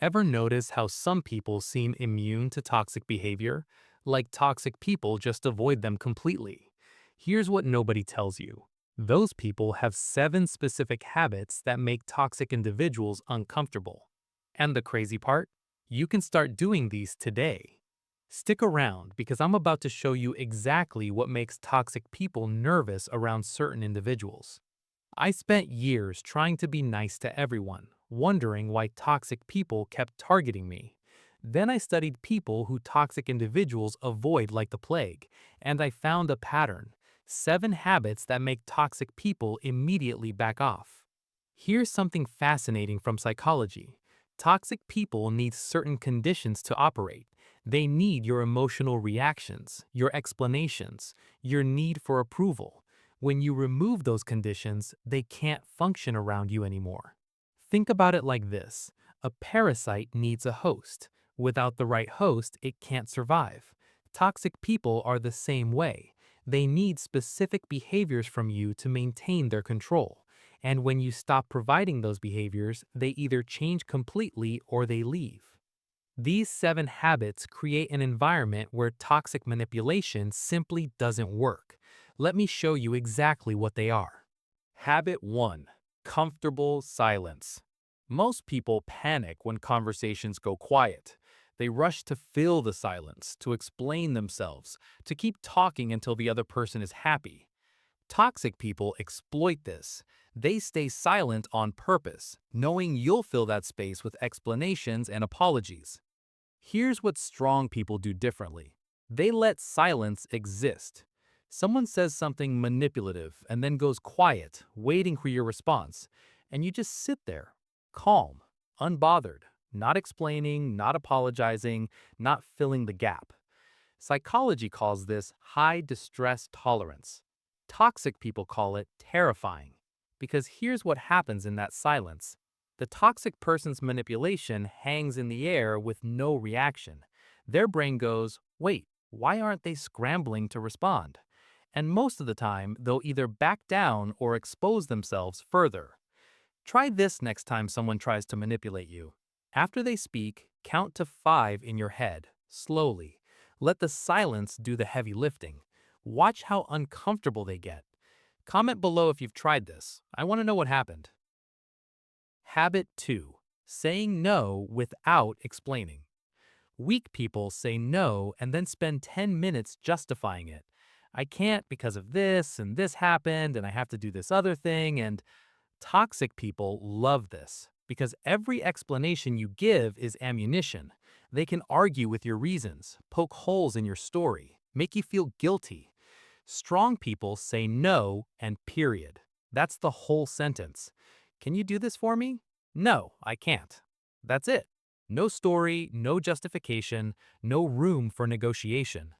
Ever notice how some people seem immune to toxic behavior? Like toxic people just avoid them completely. Here's what nobody tells you. Those people have 7 specific habits that make toxic individuals uncomfortable. And the crazy part? You can start doing these today. Stick around because I'm about to show you exactly what makes toxic people nervous around certain individuals. I spent years trying to be nice to everyone, wondering why toxic people kept targeting me. Then I studied people who toxic individuals avoid like the plague, and I found a pattern: 7 habits that make toxic people immediately back off. Here's something fascinating from psychology. Toxic people need certain conditions to operate. They need your emotional reactions, your explanations, your need for approval. When you remove those conditions, they can't function around you anymore. Think about it like this: a parasite needs a host. Without the right host, it can't survive. Toxic people are the same way. They need specific behaviors from you to maintain their control. And when you stop providing those behaviors, they either change completely or they leave. These 7 habits create an environment where toxic manipulation simply doesn't work. Let me show you exactly what they are. Habit 1: Comfortable silence. Most people panic when conversations go quiet. They rush to fill the silence, to explain themselves, to keep talking until the other person is happy. Toxic people exploit this. They stay silent on purpose, knowing you'll fill that space with explanations and apologies. Here's what strong people do differently. They let silence exist. Someone says something manipulative and then goes quiet, waiting for your response, and you just sit there, calm, unbothered, not explaining, not apologizing, not filling the gap. Psychology calls this high distress tolerance. Toxic people call it terrifying. Because here's what happens in that silence: the toxic person's manipulation hangs in the air with no reaction. Their brain goes, wait, why aren't they scrambling to respond? And most of the time, they'll either back down or expose themselves further. Try this next time someone tries to manipulate you. After they speak, count to 5 in your head, slowly. Let the silence do the heavy lifting. Watch how uncomfortable they get. Comment below if you've tried this. I want to know what happened. Habit 2: Saying no without explaining. Weak people say no and then spend 10 minutes justifying it. I can't because of this and this happened and I have to do this other thing. And toxic people love this because every explanation you give is ammunition. They can argue with your reasons, poke holes in your story, make you feel guilty. Strong people say no and period. That's the whole sentence. Can you do this for me? No, I can't. That's it. No story, no justification, no room for negotiation.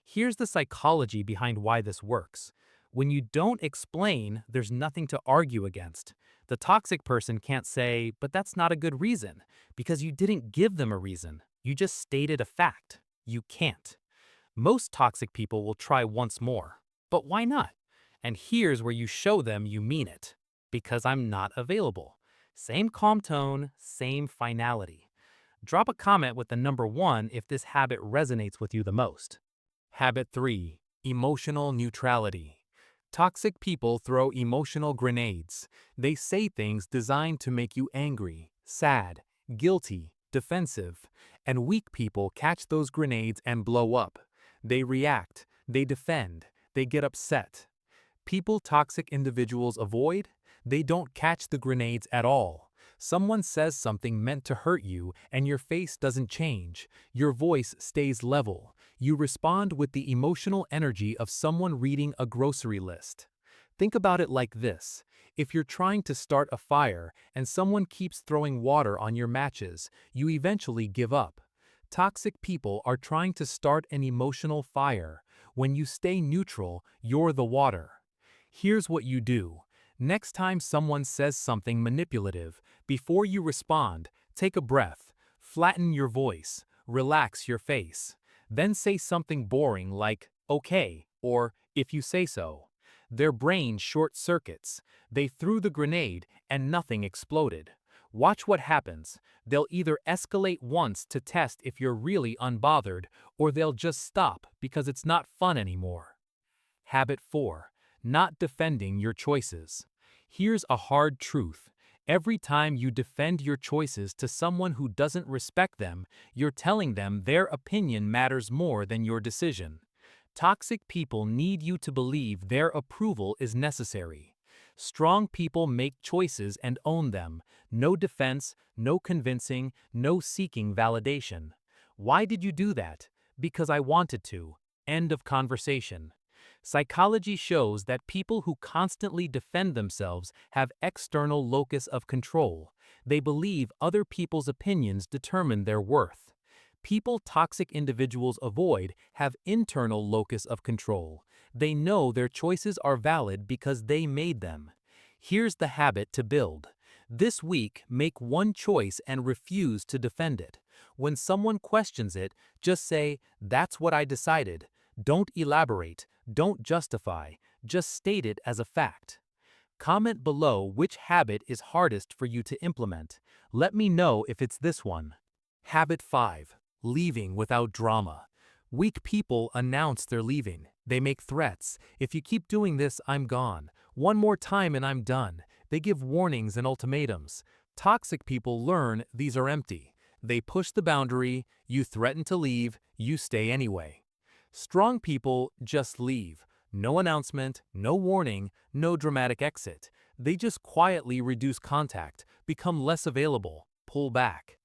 Here's the psychology behind why this works. When you don't explain, there's nothing to argue against. The toxic person can't say, but that's not a good reason, because you didn't give them a reason. You just stated a fact. You can't. Most toxic people will try once more. But why not? And here's where you show them you mean it. Because I'm not available. Same calm tone, same finality. Drop a comment with the number 1 if this habit resonates with you the most. Habit 3: Emotional neutrality. Toxic people throw emotional grenades. They say things designed to make you angry, sad, guilty, defensive. And weak people catch those grenades and blow up. They react, they defend, they get upset. People toxic individuals avoid, they don't catch the grenades at all. Someone says something meant to hurt you and your face doesn't change. Your voice stays level. You respond with the emotional energy of someone reading a grocery list. Think about it like this: if you're trying to start a fire and someone keeps throwing water on your matches, you eventually give up. Toxic people are trying to start an emotional fire. When you stay neutral, you're the water. Here's what you do. Next time someone says something manipulative, before you respond, take a breath, flatten your voice, relax your face. Then say something boring like, okay, or if you say so. Their brain short circuits. They threw the grenade and nothing exploded. Watch what happens. They'll either escalate once to test if you're really unbothered, or they'll just stop because it's not fun anymore. Habit 4. Not defending your choices. Here's a hard truth. Every time you defend your choices to someone who doesn't respect them, you're telling them their opinion matters more than your decision. Toxic people need you to believe their approval is necessary. Strong people make choices and own them. No defense, no convincing, no seeking validation. Why did you do that? Because I wanted to. End of conversation. Psychology shows that people who constantly defend themselves have external locus of control. They believe other people's opinions determine their worth. People toxic individuals avoid have internal locus of control. They know their choices are valid because they made them. Here's the habit to build. This week, make one choice and refuse to defend it. When someone questions it, just say, "That's what I decided." Don't elaborate, don't justify, just state it as a fact. Comment below which habit is hardest for you to implement. Let me know if it's this one. Habit 5. Leaving without drama. Weak people announce they're leaving. They make threats. "If you keep doing this, I'm gone. One more time and I'm done." They give warnings and ultimatums. Toxic people learn these are empty. They push the boundary, you threaten to leave, you stay anyway. Strong people just leave. No announcement, no warning, no dramatic exit. They just quietly reduce contact, become less available, pull back.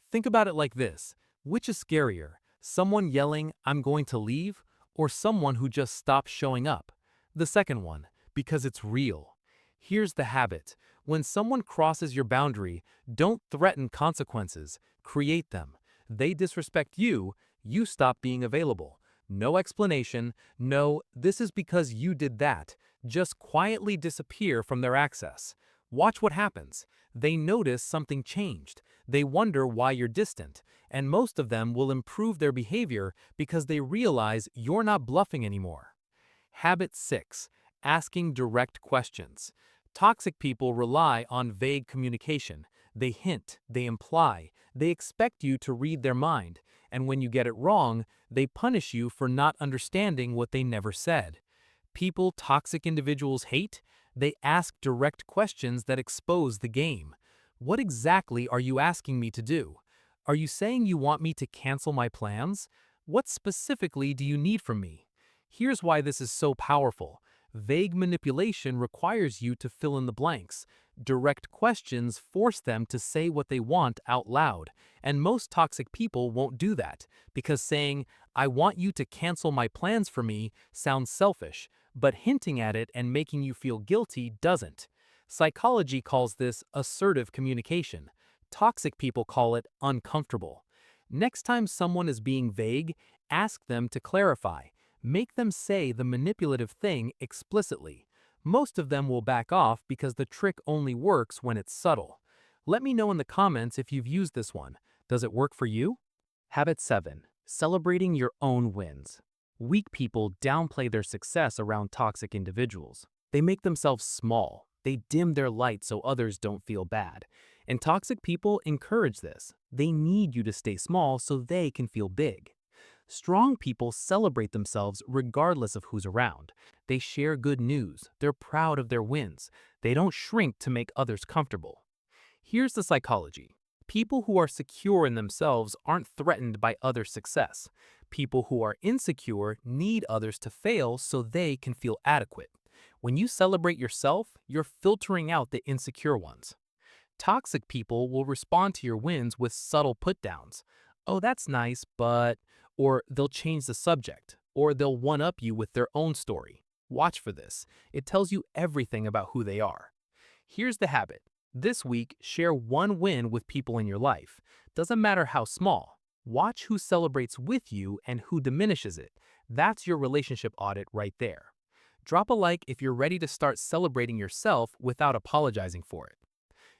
Think about it like this. Which is scarier? Someone yelling, "I'm going to leave," or someone who just stops showing up? The second one, because it's real. Here's the habit. When someone crosses your boundary, don't threaten consequences, create them. They disrespect you, you stop being available. No explanation, no, "this is because you did that." Just quietly disappear from their access. Watch what happens. They notice something changed. They wonder why you're distant, and most of them will improve their behavior because they realize you're not bluffing anymore. Habit 6. Asking direct questions. Toxic people rely on vague communication. They hint, they imply, they expect you to read their mind, and when you get it wrong, they punish you for not understanding what they never said. People toxic individuals hate? They ask direct questions that expose the game. What exactly are you asking me to do? Are you saying you want me to cancel my plans? What specifically do you need from me? Here's why this is so powerful. Vague manipulation requires you to fill in the blanks. Direct questions force them to say what they want out loud, and most toxic people won't do that, because saying, "I want you to cancel my plans for me," sounds selfish, but hinting at it and making you feel guilty doesn't. Psychology calls this assertive communication. Toxic people call it uncomfortable. Next time someone is being vague, ask them to clarify. Make them say the manipulative thing explicitly. Most of them will back off because the trick only works when it's subtle. Let me know in the comments if you've used this one. Does it work for you? Habit 7. Celebrating your own wins. Weak people downplay their success around toxic individuals. They make themselves small. They dim their light so others don't feel bad. And toxic people encourage this. They need you to stay small so they can feel big. Strong people celebrate themselves regardless of who's around. They share good news. They're proud of their wins. They don't shrink to make others comfortable. Here's the psychology. People who are secure in themselves aren't threatened by other success. People who are insecure need others to fail so they can feel adequate. When you celebrate yourself, you're filtering out the insecure ones. Toxic people will respond to your wins with subtle put-downs. "Oh, that's nice, but," or they'll change the subject, or they'll one-up you with their own story. Watch for this. It tells you everything about who they are. Here's the habit. This week, share one win with people in your life. Doesn't matter how small. Watch who celebrates with you and who diminishes it. That's your relationship audit right there. Drop a like if you're ready to start celebrating yourself without apologizing for it.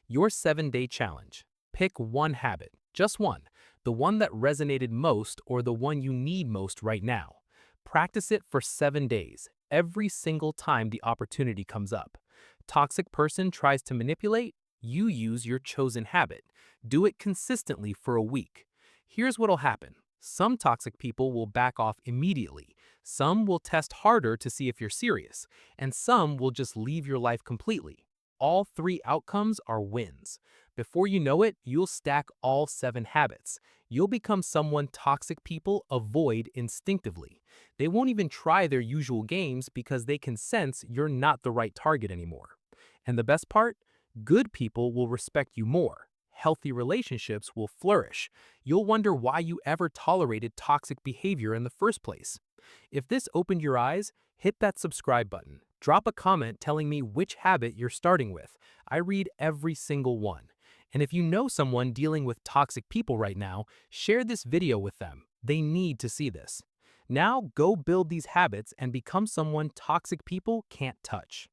Your 7-day challenge. Pick one habit, just one, the one that resonated most or the one you need most right now. Practice it for 7 days, every single time the opportunity comes up. Toxic person tries to manipulate? You use your chosen habit. Do it consistently for a week. Here's what'll happen. Some toxic people will back off immediately. Some will test harder to see if you're serious. And some will just leave your life completely. All three outcomes are wins. Before you know it, you'll stack all 7 habits. You'll become someone toxic people avoid instinctively. They won't even try their usual games because they can sense you're not the right target anymore. And the best part? Good people will respect you more. Healthy relationships will flourish. You'll wonder why you ever tolerated toxic behavior in the first place. If this opened your eyes, hit that subscribe button. Drop a comment telling me which habit you're starting with. I read every single one. And if you know someone dealing with toxic people right now, share this video with them. They need to see this. Now go build these habits and become someone toxic people can't touch.